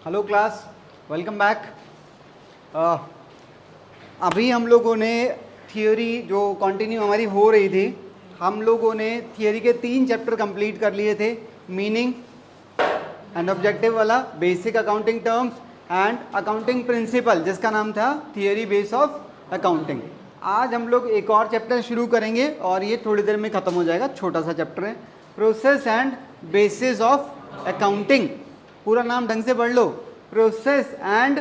Hello class, welcome back. अभी हम लोगों ने थियोरी जो कंटिन्यू हमारी हो रही थी, हम लोगों ने थियोरी के 3 चैप्टर कंप्लीट कर लिए थे। मीनिंग एंड ऑब्जेक्टिव वाला, basic accounting terms and accounting principle, जिसका नाम था थियोरी बेस ऑफ अकाउंटिंग। आज हम लोग एक और चैप्टर शुरू करेंगे और ये थोड़ी देर में ख़त्म हो जाएगा। छोटा सा चैप्टर है, process and basis of accounting. पूरा नाम ढंग से पढ़ लो, process and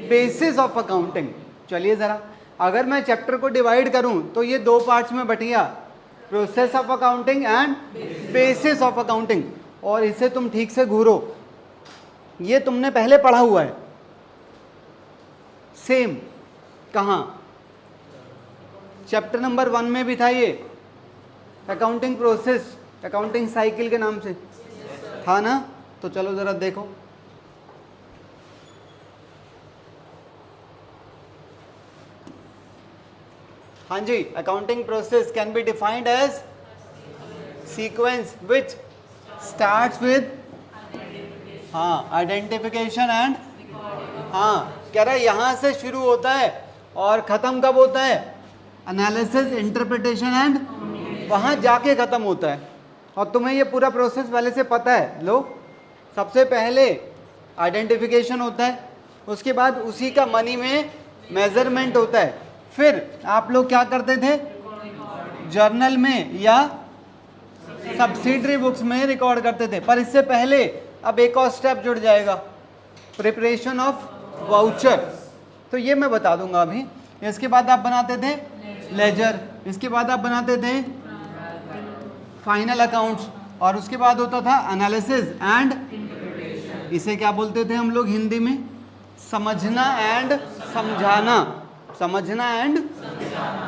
basis of accounting. चलिए ज़रा, अगर मैं चैप्टर को डिवाइड करूं तो ये 2 पार्ट्स में बटिया, process of accounting and basis of accounting. और इसे तुम ठीक से घूरो, ये तुमने पहले पढ़ा हुआ है सेम। कहाँ? चैप्टर नंबर 1 में भी था ये, अकाउंटिंग प्रोसेस, अकाउंटिंग साइकिल के नाम से था ना। तो चलो ज़रा देखो, हाँ जी, accounting process can be defined as sequence which starts with identification and कह रहा है यहाँ से शुरू होता है और ख़त्म कब होता है? एनालिसिस, इंटरप्रिटेशन एंड वहाँ जाके ख़त्म होता है। और तुम्हें ये पूरा प्रोसेस पहले से पता है। लो, सबसे पहले आइडेंटिफिकेशन होता है, उसके बाद उसी का मनी में मेजरमेंट होता है। फिर आप लोग क्या करते थे? जर्नल में या सब्सिडरी बुक्स में रिकॉर्ड करते थे। पर इससे पहले अब एक और स्टेप जुड़ जाएगा, प्रिपरेशन ऑफ वाउचर। तो ये मैं बता दूंगा अभी। इसके बाद आप बनाते थे लेजर, इसके बाद आप बनाते थे फाइनल अकाउंट्स, और उसके बाद होता था एनालिसिस एंड, इसे क्या बोलते थे हम लोग हिंदी में? समझना एंड समझाना, समझना एंड,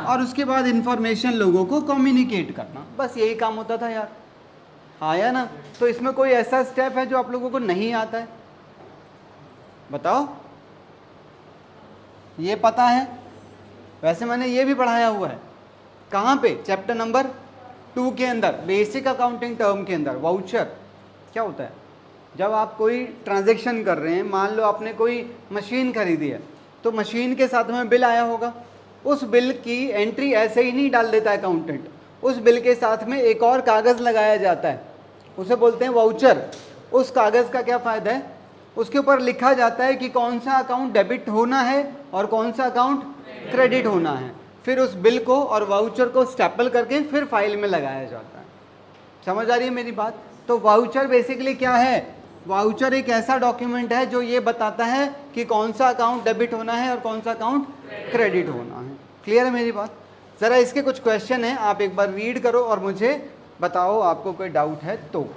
और उसके बाद इंफॉर्मेशन लोगों को कम्युनिकेट करना। बस यही काम होता था यार, आया ना? तो इसमें कोई ऐसा स्टेप है जो आप लोगों को नहीं आता है? बताओ, ये पता है? वैसे मैंने ये भी पढ़ाया हुआ है। कहाँ पे? चैप्टर नंबर 2 के अंदर, बेसिक अकाउंटिंग टर्म के अंदर। वाउचर क्या होता है? जब आप कोई ट्रांजैक्शन कर रहे हैं, मान लो आपने कोई मशीन खरीदी है, तो मशीन के साथ में बिल आया होगा। उस बिल की एंट्री ऐसे ही नहीं डाल देता अकाउंटेंट, उस बिल के साथ में एक और कागज़ लगाया जाता है, उसे बोलते हैं वाउचर। उस कागज़ का क्या फ़ायदा है? उसके ऊपर लिखा जाता है कि कौन सा अकाउंट डेबिट होना है और कौन सा अकाउंट क्रेडिट होना है। फिर उस बिल को और वाउचर को स्टेपल करके फिर फाइल में लगाया जाता है। समझ आ रही है मेरी बात? तो वाउचर बेसिकली क्या है? वाउचर एक ऐसा डॉक्यूमेंट है जो ये बताता है कि कौन सा अकाउंट डेबिट होना है और कौन सा अकाउंट क्रेडिट होना है। क्लियर है मेरी बात? ज़रा इसके कुछ क्वेश्चन हैं, आप एक बार रीड करो और मुझे बताओ आपको कोई डाउट है तो।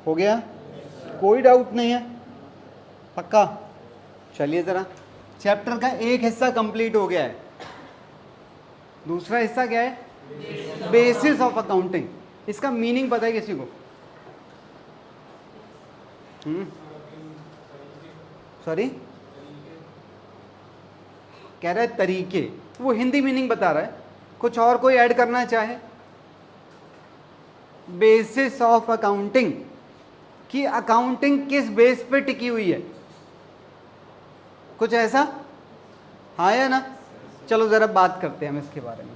हो गया? कोई डाउट नहीं है? पक्का? चलिए ज़रा, चैप्टर का एक हिस्सा कंप्लीट हो गया है। दूसरा हिस्सा क्या है? Basis of accounting. इसका मीनिंग पता है किसी को? सॉरी, कह रहा है तरीके, वो हिंदी मीनिंग बता रहा है। कुछ और कोई ऐड करना चाहे? बेसिस ऑफ अकाउंटिंग, कि अकाउंटिंग किस बेस पे टिकी हुई है, कुछ ऐसा? हाँ या ना? चलो ज़रा बात करते हैं हम इसके बारे में।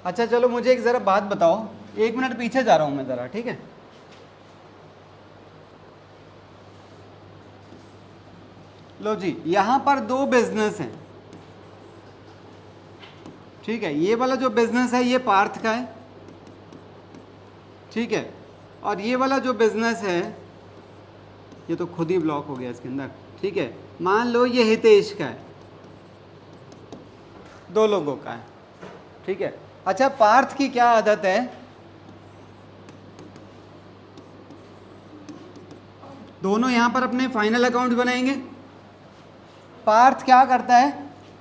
अच्छा चलो, मुझे एक ज़रा बात बताओ, 1 मिनट पीछे जा रहा हूँ मैं ज़रा, ठीक है? लो जी, यहाँ पर 2 बिजनेस हैं, ठीक है? ये वाला जो बिजनेस है ये पार्थ का है, ठीक है? और ये वाला जो बिजनेस है ये तो खुद ही ब्लॉक हो गया इसके अंदर, ठीक है? मान लो ये हितेश का है, 2 लोगों का है, ठीक है? अच्छा, पार्थ की क्या आदत है? दोनों यहाँ पर अपने फाइनल अकाउंट बनाएंगे। पार्थ क्या करता है,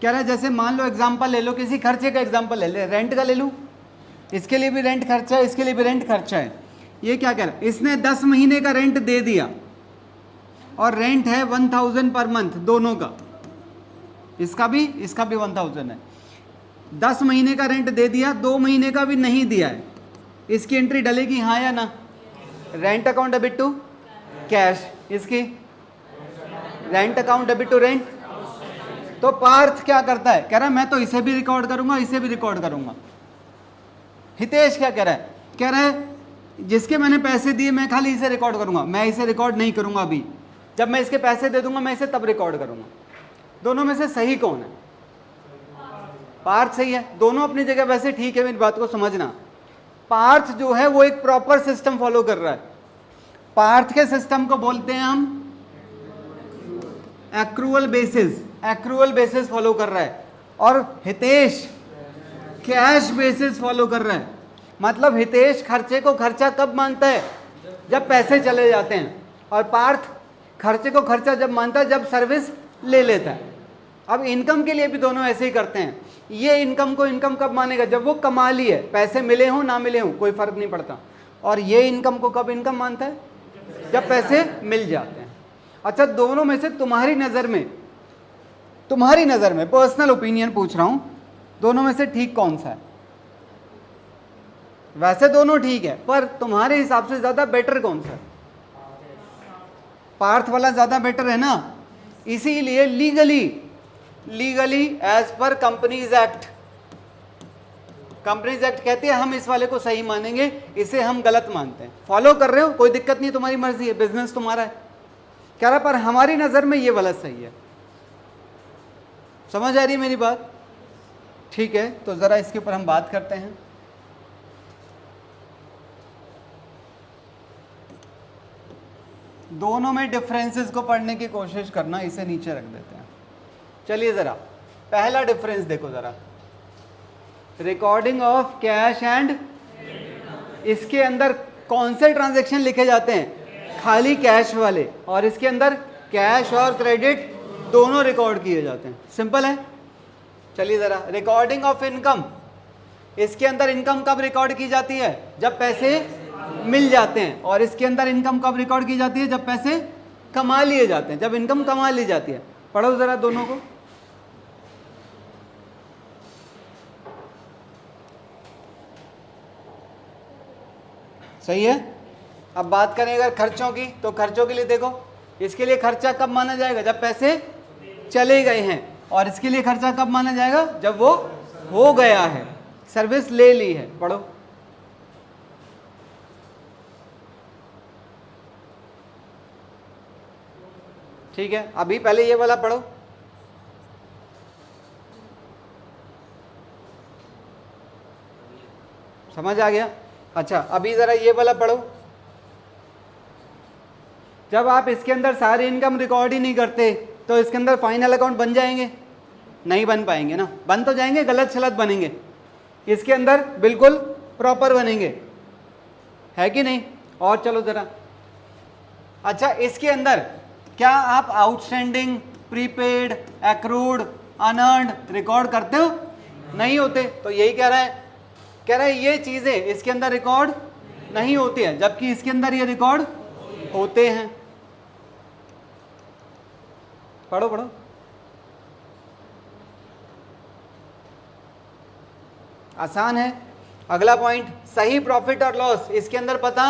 कह रहा है जैसे मान लो एग्जांपल ले लो, किसी खर्चे का एग्जांपल ले ले, रेंट का ले लूँ, इसके लिए भी रेंट खर्चा है, इसके लिए भी रेंट खर्चा है। ये क्या कह रहा है, इसने 10 महीने का रेंट दे दिया और रेंट है 1000 पर मंथ दोनों का, इसका भी 1000 है। 10 महीने का रेंट दे दिया, 2 महीने का भी नहीं दिया है, इसकी एंट्री डलेगी हाँ या ना? Rent account debit to cash, इसकी rent account debit to rent. तो पार्थ क्या करता है, कह रहा है मैं तो इसे भी रिकॉर्ड करूंगा, इसे भी रिकॉर्ड करूंगा। हितेश क्या कह रहा है, कह रहा है जिसके मैंने पैसे दिए मैं खाली इसे रिकॉर्ड करूंगा, मैं इसे रिकॉर्ड नहीं करूंगा अभी, जब मैं इसके पैसे दे दूंगा मैं इसे तब रिकॉर्ड करूंगा। दोनों में से सही कौन है? पार्थ सही है। दोनों अपनी जगह वैसे ठीक है, मेरी बात को समझना। पार्थ जो है वो एक प्रॉपर सिस्टम फॉलो कर रहा है। पार्थ के सिस्टम को बोलते हैं हम accrual basis, accrual basis follow कर रहा है। और हितेश कैश बेसिस फॉलो कर रहा है। मतलब हितेश खर्चे को खर्चा कब मानता है, जब पैसे चले जाते हैं, और पार्थ खर्चे को खर्चा जब मानता है जब सर्विस ले लेता है। अब इनकम के लिए भी दोनों ऐसे ही करते हैं। ये इनकम को इनकम कब मानेगा, जब वो कमा ली है, पैसे मिले हों ना मिले हों कोई फर्क नहीं पड़ता। और ये इनकम को कब इनकम मानता है, जब पैसे मिल जाते हैं। अच्छा, दोनों में से तुम्हारी नज़र में पर्सनल ओपिनियन पूछ रहा हूं, दोनों में से ठीक कौन सा है? वैसे दोनों ठीक है, पर तुम्हारे हिसाब से ज्यादा बेटर कौन सा है? पार्थ वाला ज्यादा बेटर है ना। इसीलिए legally as per companies act कहती है हम इस वाले को सही मानेंगे, इसे हम गलत मानते हैं। फॉलो कर रहे हो, कोई दिक्कत नहीं, तुम्हारी मर्जी है, बिजनेस तुम्हारा है। कह रहा पर हमारी नजर में ये वाला सही है। समझ आ रही है मेरी बात? ठीक है, तो जरा इसके ऊपर हम बात करते हैं। दोनों में डिफरेंसेस को पढ़ने की कोशिश करना। इसे नीचे रख देते हैं। चलिए जरा पहला डिफरेंस देखो जरा, रिकॉर्डिंग ऑफ कैश एंड, इसके अंदर कौन से ट्रांजैक्शन लिखे जाते हैं, खाली कैश वाले, और इसके अंदर कैश और क्रेडिट दोनों रिकॉर्ड किए जाते हैं। सिंपल है। चलिए जरा रिकॉर्डिंग ऑफ इनकम, इसके अंदर इनकम कब रिकॉर्ड की जाती है, जब पैसे मिल जाते हैं, और इसके अंदर इनकम कब रिकॉर्ड की जाती है, जब पैसे कमा लिए जाते हैं, जब इनकम कमा ली जाती है। पढ़ो जरा दोनों को। सही है। अब बात करें अगर खर्चों की, तो खर्चों के लिए देखो, इसके लिए खर्चा कब माना जाएगा, जब पैसे चले गए हैं, और इसके लिए खर्चा कब माना जाएगा, जब वो हो गया है, सर्विस ले ली है। पढ़ो। ठीक है, अभी पहले ये वाला पढ़ो। समझ आ गया? अच्छा, अभी जरा ये वाला पढ़ो। जब आप इसके अंदर सारी इनकम रिकॉर्ड ही नहीं करते, तो इसके अंदर फाइनल अकाउंट बन जाएंगे? नहीं बन पाएंगे ना। बन तो जाएंगे, गलत सलत बनेंगे। इसके अंदर बिल्कुल प्रॉपर बनेंगे, है कि नहीं? और चलो जरा, अच्छा इसके अंदर क्या आप outstanding, prepaid, accrued, unearned record करते हो? नहीं होते। तो यही कह रहा है ये चीजें इसके अंदर रिकॉर्ड नहीं होती है, जबकि इसके अंदर ये रिकॉर्ड होते हैं। पढ़ो पढ़ो। आसान है। अगला पॉइंट, सही प्रॉफिट और लॉस इसके अंदर पता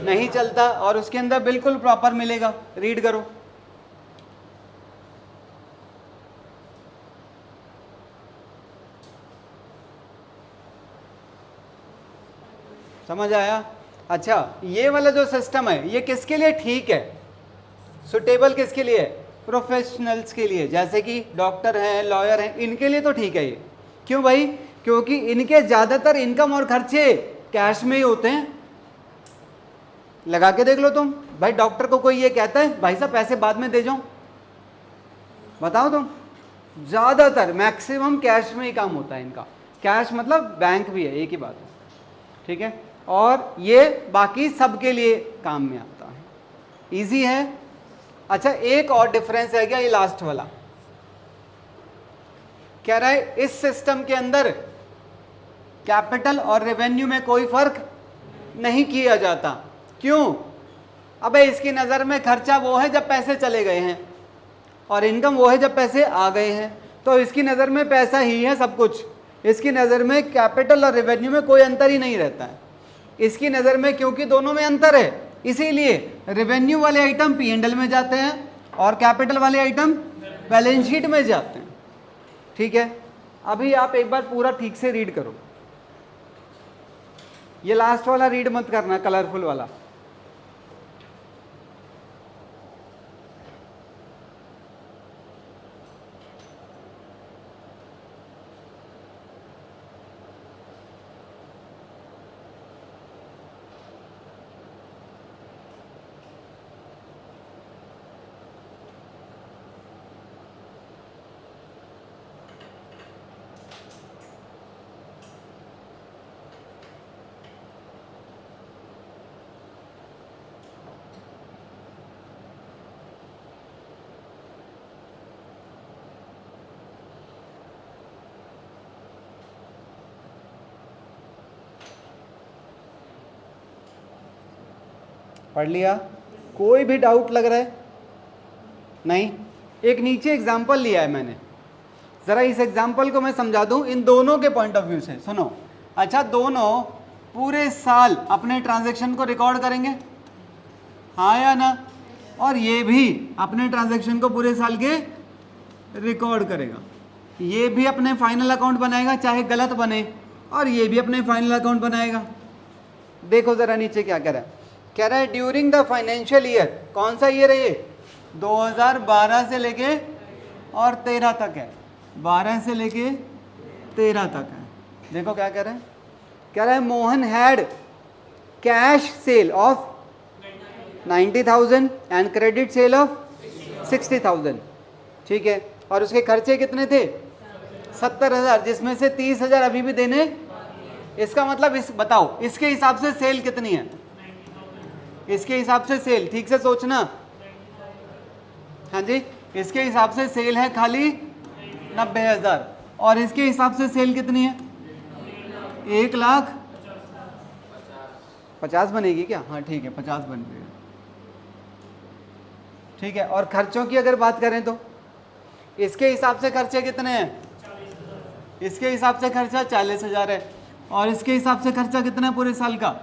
नहीं चलता, और उसके अंदर बिल्कुल प्रॉपर मिलेगा। रीड करो। समझ आया? अच्छा, ये वाला जो सिस्टम है ये किसके लिए ठीक है, सुटेबल किसके लिए है? प्रोफेशनल्स के लिए, जैसे कि डॉक्टर हैं, लॉयर हैं, इनके लिए तो ठीक है ये। क्यों भाई? क्योंकि इनके ज़्यादातर इनकम और खर्चे कैश में ही होते हैं। लगा के देख लो तुम। भाई डॉक्टर को कोई ये कहता है भाई साहब पैसे बाद में दे जाओ? बताओ तुम। ज़्यादातर मैक्सिमम कैश में ही काम होता है इनका। कैश मतलब बैंक भी है, एक ही बात है। ठीक है, और ये बाकी सबके लिए काम में आता है। इजी है। अच्छा, एक और डिफरेंस है क्या, ये लास्ट वाला कह रहा है इस सिस्टम के अंदर कैपिटल और रेवेन्यू में कोई फर्क नहीं किया जाता। क्यों? अबे इसकी नज़र में खर्चा वो है जब पैसे चले गए हैं, और इनकम वो है जब पैसे आ गए हैं। तो इसकी नज़र में पैसा ही है सब कुछ। इसकी नज़र में कैपिटल और रेवेन्यू में कोई अंतर ही नहीं रहता है इसकी नज़र में, क्योंकि दोनों में अंतर है, इसीलिए रेवेन्यू वाले आइटम P&L में जाते हैं और कैपिटल वाले आइटम बैलेंस शीट में जाते हैं। ठीक है, अभी आप एक बार पूरा ठीक से रीड करो। ये लास्ट वाला रीड मत करना, कलरफुल वाला। पढ़ लिया? कोई भी डाउट लग रहा है? नहीं? एक नीचे एग्जाम्पल लिया है मैंने, ज़रा इस एग्जाम्पल को मैं समझा दूं इन दोनों के पॉइंट ऑफ व्यू से। सुनो, अच्छा दोनों पूरे साल अपने ट्रांजैक्शन को रिकॉर्ड करेंगे, हाँ या ना? और ये भी अपने ट्रांजैक्शन को पूरे साल के रिकॉर्ड करेगा। ये भी अपने फाइनल अकाउंट बनाएगा चाहे गलत बने, और ये भी अपने फाइनल अकाउंट बनाएगा। देखो ज़रा नीचे क्या कह रहा है, कह रहा है ड्यूरिंग द फाइनेंशियल ईयर, कौन सा ईयर है ये? 2012 से लेके और 13 तक है, 12 से लेके 13 तक है। देखो क्या कह रहा है, कह रहा है Mohan had cash cell of 90,000 and credit sale of 60,000। ठीक है, और उसके खर्चे कितने थे? 70,000, जिसमें से 30,000 अभी भी देने। इसका मतलब इस बताओ इसके हिसाब से सेल कितनी है? इसके हिसाब से सेल, ठीक से सोचना, हाँ जी, इसके हिसाब से सेल है खाली 90,000, और इसके हिसाब से सेल कितनी है? 1,50,000 बनेगी क्या? हाँ ठीक है, 50 बन गई। ठीक है, और खर्चों की अगर बात करें तो इसके हिसाब से खर्चे कितने हैं? इसके हिसाब से खर्चा 40,000 है, और इसके हिसाब से खर्चा कितना है पूरे साल का?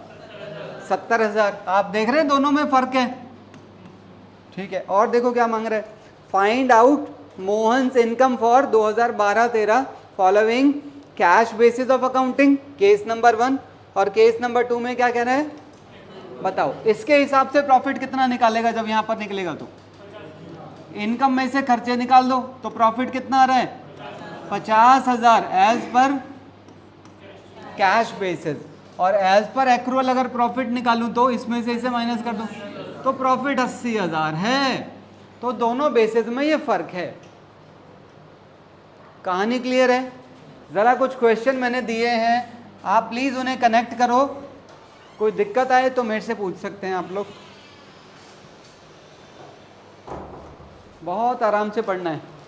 70,000। आप देख रहे हैं दोनों में फर्क है। ठीक है, और देखो क्या मांग रहा है, find out Mohan's income for 2012-13 following cash basis of accounting, case number 1। और केस नंबर 2 में क्या कह रहा है बताओ? इसके हिसाब से प्रॉफिट कितना निकालेगा जब यहां पर निकलेगा तो? इनकम में से खर्चे निकाल दो तो प्रॉफिट कितना आ रहा है? 50,000 एज पर कैश बेसिस, और एज पर एक्रूअल अगर प्रॉफिट निकालूं तो इसमें से इसे माइनस कर दूं तो प्रॉफिट 80,000 है। तो दोनों बेसिस में ये फर्क है। कहानी क्लियर है? ज़रा कुछ क्वेश्चन मैंने दिए हैं, आप प्लीज़ उन्हें कनेक्ट करो। कोई दिक्कत आए तो मेरे से पूछ सकते हैं आप लोग। बहुत आराम से पढ़ना है।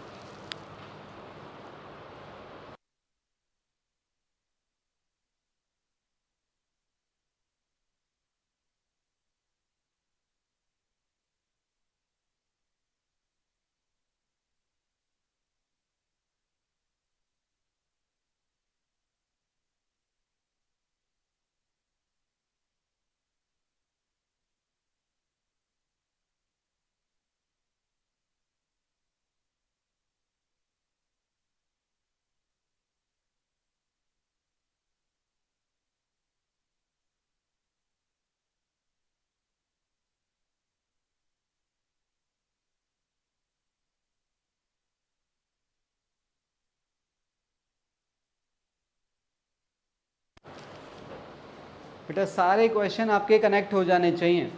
बेटा सारे क्वेश्चन आपके कनेक्ट हो जाने चाहिए।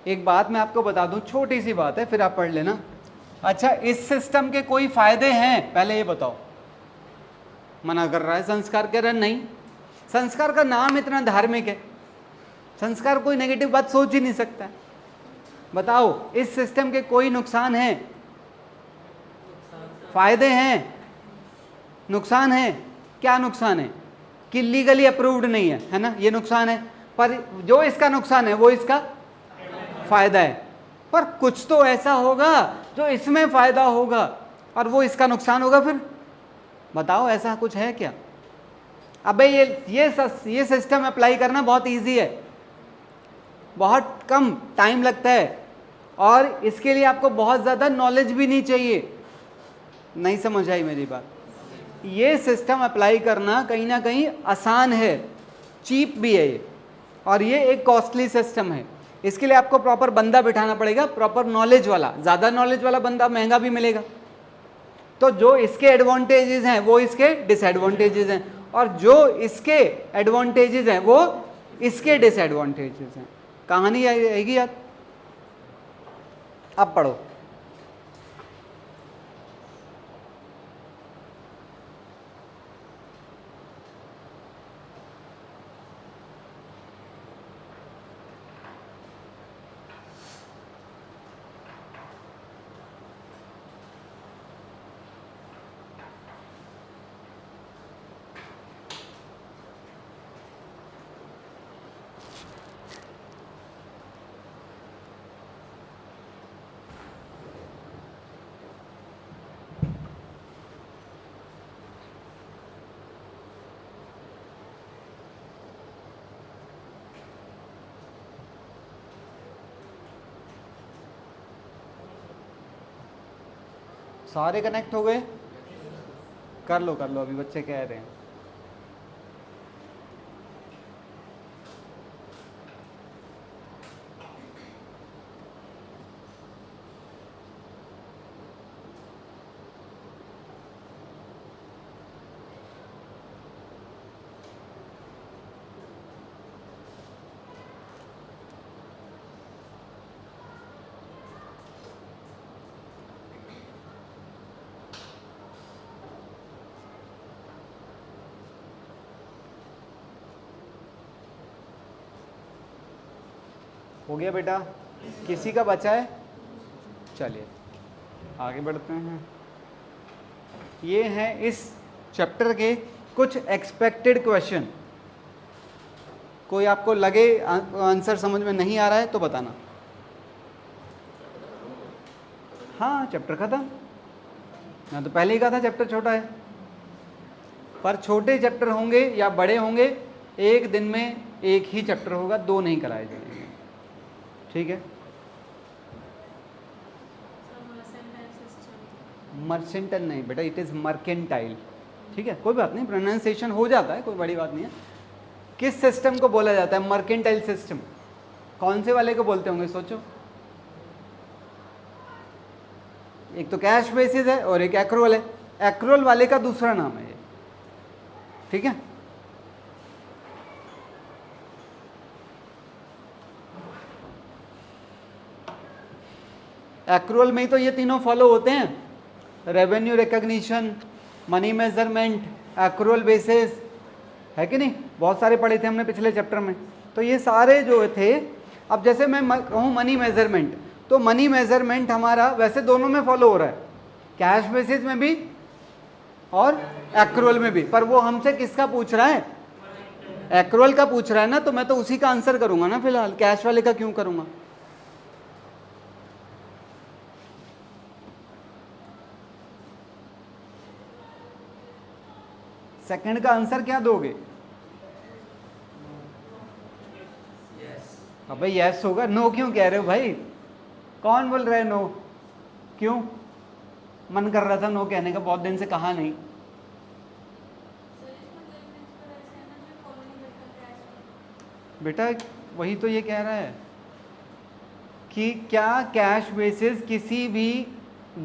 एक बात मैं आपको बता दूं, छोटी सी बात है, फिर आप पढ़ लेना। अच्छा, इस सिस्टम के कोई फायदे हैं पहले ये बताओ? मना कर रहा है संस्कार, कह रहा है नहीं। संस्कार का नाम इतना धार्मिक है, संस्कार कोई नेगेटिव बात सोच ही नहीं सकता है। बताओ इस सिस्टम के कोई नुकसान है? फायदे हैं, नुकसान है। क्या नुकसान है? कि लीगली अप्रूव्ड नहीं है ना, ये नुकसान है। पर जो इसका नुकसान है वो इसका फायदा है। पर कुछ तो ऐसा होगा जो इसमें फायदा होगा और वो इसका नुकसान होगा। फिर बताओ ऐसा कुछ है क्या? अबे ये सिस्टम अप्लाई करना बहुत इजी है, बहुत कम टाइम लगता है और इसके लिए आपको बहुत ज़्यादा नॉलेज भी नहीं चाहिए। नहीं समझ आई मेरी बात? ये सिस्टम अप्लाई करना कहीं ना कहीं आसान है, चीप भी है ये, और ये एक कॉस्टली सिस्टम है। इसके लिए आपको प्रॉपर बंदा बिठाना पड़ेगा, प्रॉपर नॉलेज वाला। ज़्यादा नॉलेज वाला बंदा महंगा भी मिलेगा। तो जो इसके एडवांटेजेस हैं वो इसके डिसएडवांटेजेस हैं, और जो इसके एडवांटेजेस हैं वो इसके डिसएडवांटेजेस हैं। कहानी आएगी याद? अब पढ़ो। सारे कनेक्ट हो गए? कर लो अभी बच्चे कह रहे हैं। हो गया बेटा? किसी का बचा है? चलिए आगे बढ़ते हैं। ये हैं इस चैप्टर के कुछ एक्सपेक्टेड क्वेश्चन। कोई आपको लगे आंसर समझ में नहीं आ रहा है तो बताना। हाँ चैप्टर खत्म। मैं तो पहले ही कहा था चैप्टर छोटा है। पर छोटे चैप्टर होंगे या बड़े होंगे, एक दिन में एक ही चैप्टर होगा, दो नहीं कराए जाएंगे। ठीक है? मर्सेंटाइल नहीं बेटा, इट इज़ मर्केंटाइल। ठीक है, कोई बात नहीं, प्रोनाउंसिएशन हो जाता है, कोई बड़ी बात नहीं है। किस सिस्टम को बोला जाता है मर्केंटाइल सिस्टम? कौन से वाले को बोलते होंगे सोचो। एक तो कैश बेसिस है और एक एक्रूअल है। एक्रूअल वाले का दूसरा नाम है ये। ठीक है? एक्रूअल में ही तो ये तीनों फॉलो होते हैं, revenue recognition, money measurement, accrual basis, है कि नहीं? बहुत सारे पढ़े थे हमने पिछले चैप्टर में। तो ये सारे जो थे, अब जैसे मैं कहूँ मनी मेजरमेंट, तो मनी मेजरमेंट हमारा वैसे दोनों में फॉलो हो रहा है, कैश बेसिस में भी और एक्रूअल में भी। पर वो हमसे किसका पूछ रहा है? एक्रूअल का पूछ रहा है ना, तो मैं तो उसी का आंसर करूंगा ना फिलहाल, कैश वाले का क्यों करूंगा? सेकंड का आंसर क्या दोगे? अबे यस होगा, नो क्यों कह रहे हो भाई? कौन बोल रहा है नो? क्यों मन कर रहा था नो कहने का, बहुत दिन से कहा नहीं। बेटा वही तो ये कह रहा है कि क्या कैश बेसिस किसी भी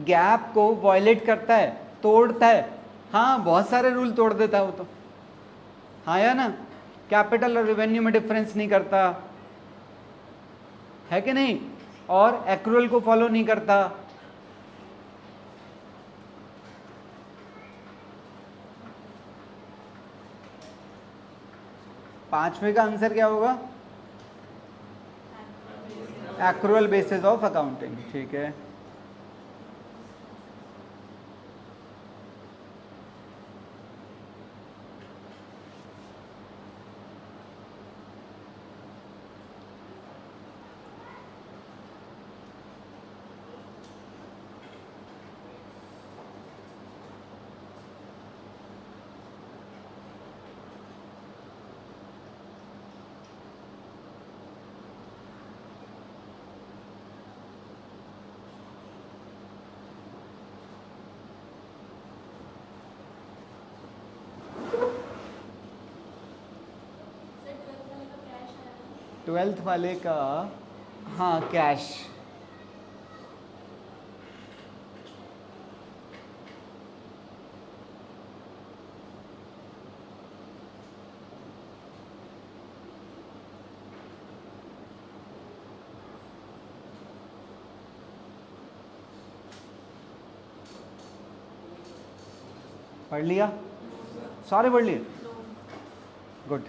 गैप को वॉयलेट करता है, तोड़ता है? हाँ बहुत सारे रूल तोड़ देता है वो तो। हाँ या ना? कैपिटल और रेवेन्यू में डिफरेंस नहीं करता, है कि नहीं? और एक्रूअल को फॉलो नहीं करता। पांचवे का आंसर क्या होगा? एक्रूअल बेसिस ऑफ अकाउंटिंग, ठीक है। ट्वेल्थ वाले का, हाँ, कैश। पढ़ लिया? सारे पढ़ लिए? गुड।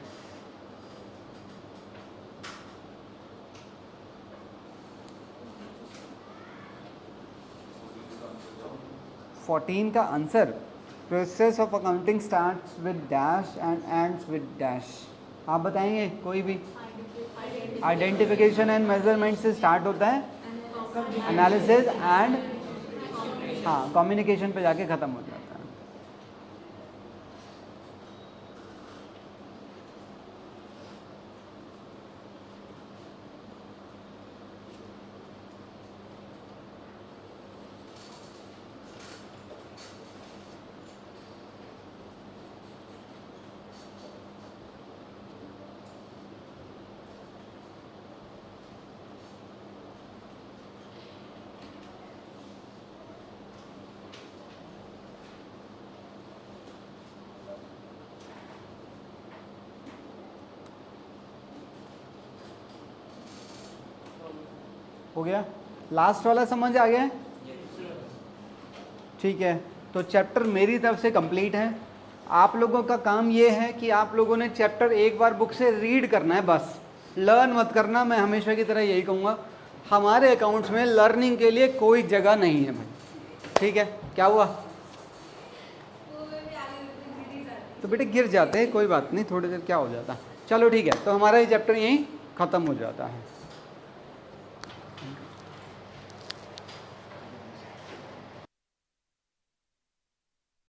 14 का answer, process of accounting starts with dash and ends with dash. आप बताएंगे कोई भी? आइडेंटिफिकेशन एंड मेजरमेंट से स्टार्ट होता है, एनालिसिस एंड, हाँ, कम्युनिकेशन पे जाके ख़त्म हो जाता है। हो गया? लास्ट वाला समझ आ गया? ठीक है, तो चैप्टर मेरी तरफ से कंप्लीट है। आप लोगों का काम ये है कि आप लोगों ने चैप्टर एक बार बुक से रीड करना है, बस लर्न मत करना। मैं हमेशा की तरह यही कहूँगा, हमारे अकाउंट्स में लर्निंग के लिए कोई जगह नहीं है भाई, ठीक है? क्या हुआ? तो बेटे गिर जाते हैं, कोई बात नहीं, थोड़ी देर क्या हो जाता है। चलो ठीक है, तो हमारा ये चैप्टर यहीं ख़त्म हो जाता है।